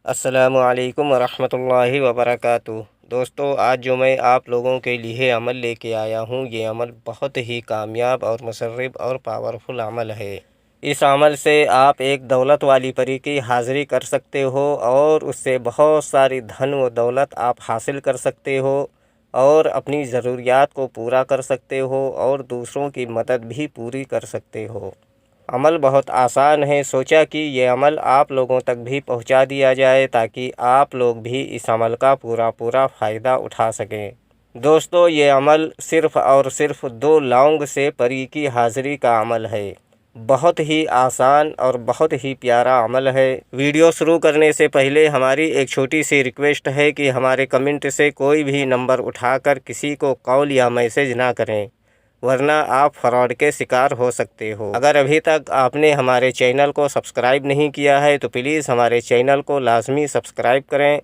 السلام علیکم ورحمۃ اللہ وبرکاتہ۔ دوستو، آج جو میں آپ لوگوں کے لیے عمل لے کے آیا ہوں، یہ عمل بہت ہی کامیاب اور مسرب اور پاورفل عمل ہے۔ اس عمل سے آپ ایک دولت والی پری کی حاضری کر سکتے ہو اور اس سے بہت ساری دھن و دولت آپ حاصل کر سکتے ہو اور اپنی ضروریات کو پورا کر سکتے ہو اور دوسروں کی مدد بھی پوری کر سکتے ہو۔ عمل بہت آسان ہے، سوچا کہ یہ عمل آپ لوگوں تک بھی پہنچا دیا جائے تاکہ آپ لوگ بھی اس عمل کا پورا فائدہ اٹھا سکیں۔ دوستو، یہ عمل صرف اور صرف 2 لونگ سے پری کی حاضری کا عمل ہے۔ بہت ہی آسان اور بہت ہی پیارا عمل ہے۔ ویڈیو شروع کرنے سے پہلے ہماری ایک چھوٹی سی ریکویسٹ ہے کہ ہمارے کمنٹ سے کوئی بھی نمبر اٹھا کر کسی کو کال یا میسج نہ کریں، ورنہ آپ فراڈ کے شکار ہو سکتے ہو۔ اگر ابھی تک آپ نے ہمارے چینل کو سبسکرائب نہیں کیا ہے تو پلیز ہمارے چینل کو لازمی سبسکرائب کریں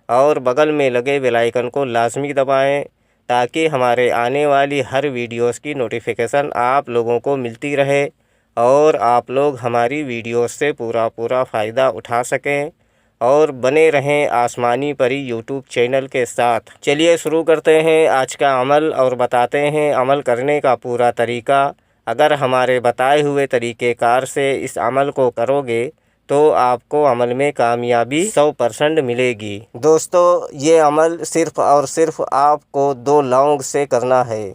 اور بغل میں لگے بیل آئیکن کو لازمی دبائیں تاکہ ہمارے آنے والی ہر ویڈیوز کی نوٹیفیکیشن آپ لوگوں کو ملتی رہے اور آپ لوگ ہماری ویڈیوز سے پورا فائدہ اٹھا سکیں اور بنے رہیں آسمانی پری یوٹیوب چینل کے ساتھ۔ چلیے شروع کرتے ہیں آج کا عمل اور بتاتے ہیں عمل کرنے کا پورا طریقہ۔ اگر ہمارے بتائے ہوئے طریقہ کار سے اس عمل کو کرو گے تو آپ کو عمل میں کامیابی 100% ملے گی۔ دوستو، یہ عمل صرف اور صرف آپ کو 2 لونگ سے کرنا ہے۔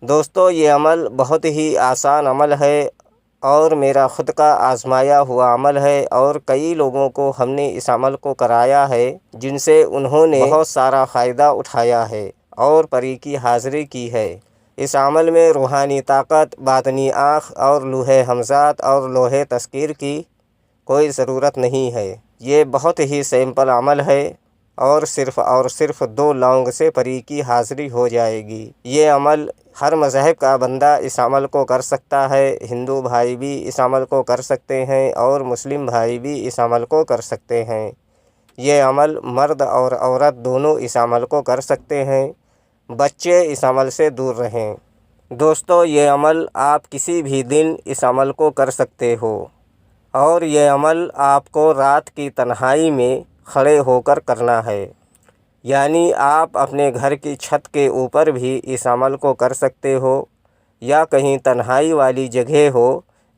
دوستو، یہ عمل بہت ہی آسان عمل ہے اور میرا خود کا آزمایا ہوا عمل ہے اور کئی لوگوں کو ہم نے اس عمل کو کرایا ہے جن سے انہوں نے بہت سارا فائدہ اٹھایا ہے اور پری کی حاضری کی ہے۔ اس عمل میں روحانی طاقت، باطنی آنکھ اور لوح ہمزات اور لوح تذکیر کی کوئی ضرورت نہیں ہے۔ یہ بہت ہی سمپل عمل ہے اور صرف 2 لونگ سے پری کی حاضری ہو جائے گی۔ یہ عمل ہر مذہب کا بندہ اس عمل کو کر سکتا ہے۔ ہندو بھائی بھی اس عمل کو کر سکتے ہیں اور مسلم بھائی بھی اس عمل کو کر سکتے ہیں۔ یہ عمل مرد اور عورت دونوں اس عمل کو کر سکتے ہیں۔ بچے اس عمل سے دور رہیں۔ دوستو، یہ عمل آپ کسی بھی دن اس عمل کو کر سکتے ہو اور یہ عمل آپ کو رات کی تنہائی میں کھڑے ہو کر کرنا ہے، یعنی آپ اپنے گھر کی چھت کے اوپر بھی اس عمل کو کر سکتے ہو یا کہیں تنہائی والی جگہ ہو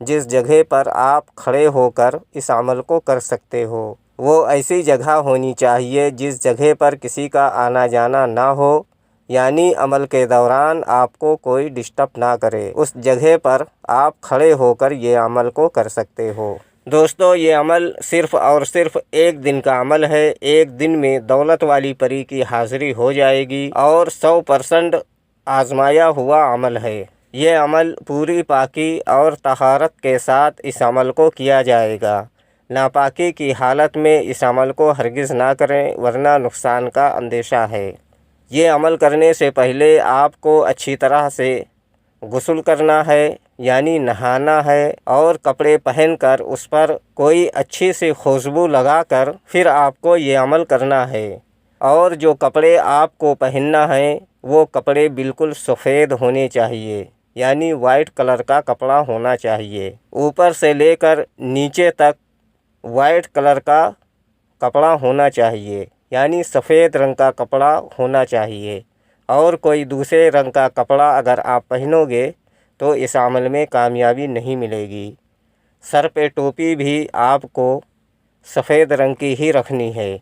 جس جگہ پر آپ کھڑے ہو کر اس عمل کو کر سکتے ہو۔ وہ ایسی جگہ ہونی چاہیے جس جگہ پر کسی کا آنا جانا نہ ہو، یعنی عمل کے دوران آپ کو کوئی ڈسٹرب نہ کرے۔ اس جگہ پر آپ کھڑے ہو کر یہ عمل کو کر سکتے ہو۔ دوستو، یہ عمل صرف اور صرف 1 دن کا عمل ہے۔ 1 دن میں دولت والی پری کی حاضری ہو جائے گی اور 100% آزمایا ہوا عمل ہے۔ یہ عمل پوری پاکی اور طہارت کے ساتھ اس عمل کو کیا جائے گا۔ ناپاکی کی حالت میں اس عمل کو ہرگز نہ کریں ورنہ نقصان کا اندیشہ ہے۔ یہ عمل کرنے سے پہلے آپ کو اچھی طرح سے غسل کرنا ہے، یعنی نہانا ہے اور کپڑے پہن کر اس پر کوئی اچھی سی خوشبو لگا کر پھر آپ کو یہ عمل کرنا ہے۔ اور جو کپڑے آپ کو پہننا ہے وہ کپڑے بالکل سفید ہونے چاہیے، یعنی وائٹ کلر کا کپڑا ہونا چاہیے۔ اوپر سے لے کر نیچے تک وائٹ کلر کا کپڑا ہونا چاہیے، یعنی سفید رنگ کا کپڑا ہونا چاہیے۔ اور کوئی دوسرے رنگ کا کپڑا اگر آپ پہنو گے تو اس عمل میں کامیابی نہیں ملے گی۔ سر پہ ٹوپی بھی آپ کو سفید رنگ کی ہی رکھنی ہے۔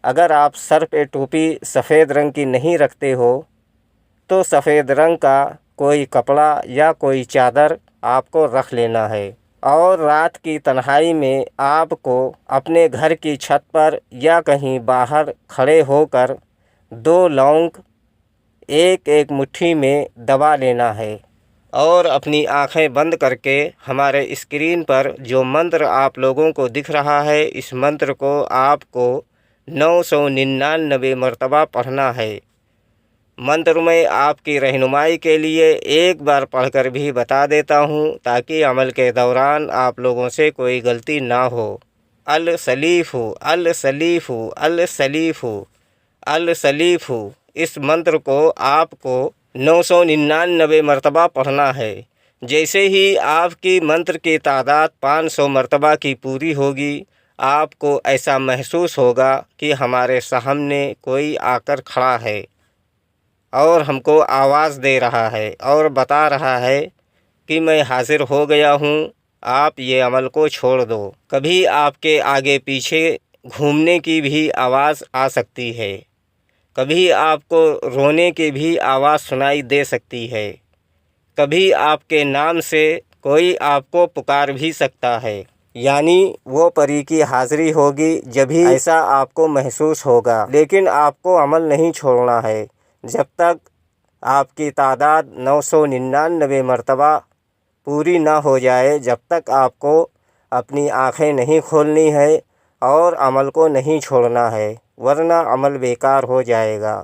اگر آپ سر پہ ٹوپی سفید رنگ کی نہیں رکھتے ہو تو سفید رنگ کا کوئی کپڑا یا کوئی چادر آپ کو رکھ لینا ہے اور رات کی تنہائی میں آپ کو اپنے گھر کی چھت پر یا کہیں باہر کھڑے ہو کر 2 لونگ ایک مٹھی میں دبا لینا ہے اور اپنی آنکھیں بند کر کے ہمارے اسکرین پر جو منتر آپ لوگوں کو دکھ رہا ہے اس منتر کو آپ کو 999 مرتبہ پڑھنا ہے۔ منتر میں آپ کی رہنمائی کے لیے ایک بار پڑھ کر بھی بتا دیتا ہوں تاکہ عمل کے دوران آپ لوگوں سے کوئی غلطی نہ ہو۔ السلیف السلیف السلیف السلیف، اس منتر کو آپ کو 999 مرتبہ پڑھنا ہے۔ جیسے ہی آپ کی منتر کی تعداد 500 مرتبہ کی پوری ہوگی آپ کو ایسا محسوس ہوگا کہ ہمارے سامنے کوئی آ کر کھڑا ہے اور ہم کو آواز دے رہا ہے اور بتا رہا ہے کہ میں حاضر ہو گیا ہوں، آپ یہ عمل کو چھوڑ دو۔ کبھی آپ کے آگے پیچھے گھومنے کی بھی آواز آ سکتی ہے، کبھی آپ کو رونے کی بھی آواز سنائی دے سکتی ہے، کبھی آپ کے نام سے کوئی آپ کو پکار بھی سکتا ہے، یعنی وہ پری کی حاضری ہوگی جبھی ایسا آپ کو محسوس ہوگا۔ لیکن آپ کو عمل نہیں چھوڑنا ہے جب تک آپ کی تعداد 999 مرتبہ پوری نہ ہو جائے، جب تک آپ کو اپنی آنکھیں نہیں کھولنی ہے اور عمل کو نہیں چھوڑنا ہے، ورنہ عمل بیکار ہو جائے گا۔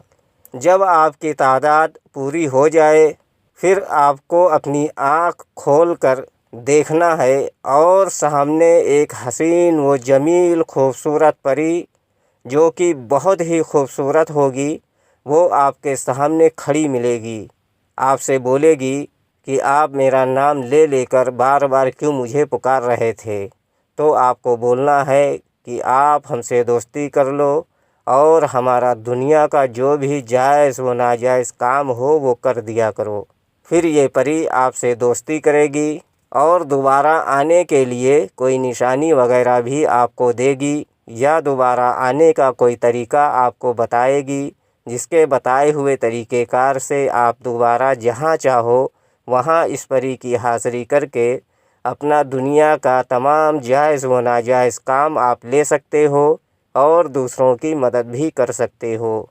جب آپ کی تعداد پوری ہو جائے پھر آپ کو اپنی آنکھ کھول کر دیکھنا ہے اور سامنے ایک حسین و جمیل خوبصورت پری جو کہ بہت ہی خوبصورت ہوگی، وہ آپ کے سامنے کھڑی ملے گی، آپ سے بولے گی کہ آپ میرا نام لے لے کر بار بار کیوں مجھے پکار رہے تھے؟ تو آپ کو بولنا ہے کہ آپ ہم سے دوستی کر لو اور ہمارا دنیا کا جو بھی جائز و ناجائز کام ہو وہ کر دیا کرو۔ پھر یہ پری آپ سے دوستی کرے گی اور دوبارہ آنے کے لیے کوئی نشانی وغیرہ بھی آپ کو دے گی یا دوبارہ آنے کا کوئی طریقہ آپ کو بتائے گی، جس کے بتائے ہوئے طریقہ کار سے آپ دوبارہ جہاں چاہو وہاں اس پری کی حاضری کر کے اپنا دنیا کا تمام جائز و ناجائز کام آپ لے سکتے ہو اور دوسروں کی مدد بھی کر سکتے ہو۔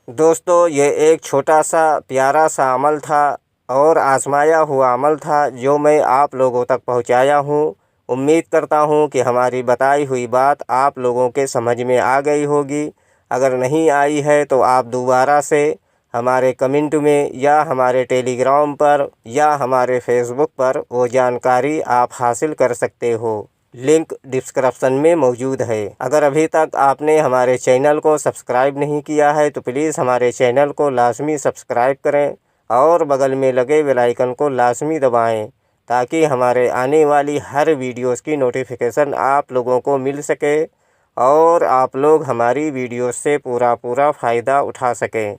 دوستو، یہ ایک چھوٹا سا پیارا سا عمل تھا اور آزمایا ہوا عمل تھا جو میں آپ لوگوں تک پہنچایا ہوں۔ امید کرتا ہوں کہ ہماری بتائی ہوئی بات آپ لوگوں کے سمجھ میں آ گئی ہوگی۔ اگر نہیں آئی ہے تو آپ دوبارہ سے ہمارے کمنٹ میں یا ہمارے ٹیلی گرام پر یا ہمارے فیس بک پر وہ جانکاری آپ حاصل کر سکتے ہو، لنک ڈسکرپشن میں موجود ہے۔ اگر ابھی تک آپ نے ہمارے چینل کو سبسکرائب نہیں کیا ہے تو پلیز ہمارے چینل کو لازمی سبسکرائب کریں اور بغل میں لگے بیل آئیکن کو لازمی دبائیں تاکہ ہمارے آنے والی ہر ویڈیوز کی نوٹیفیکیشن آپ لوگوں کو مل سکے اور آپ لوگ ہماری ویڈیوز سے پورا فائدہ اٹھا سکیں۔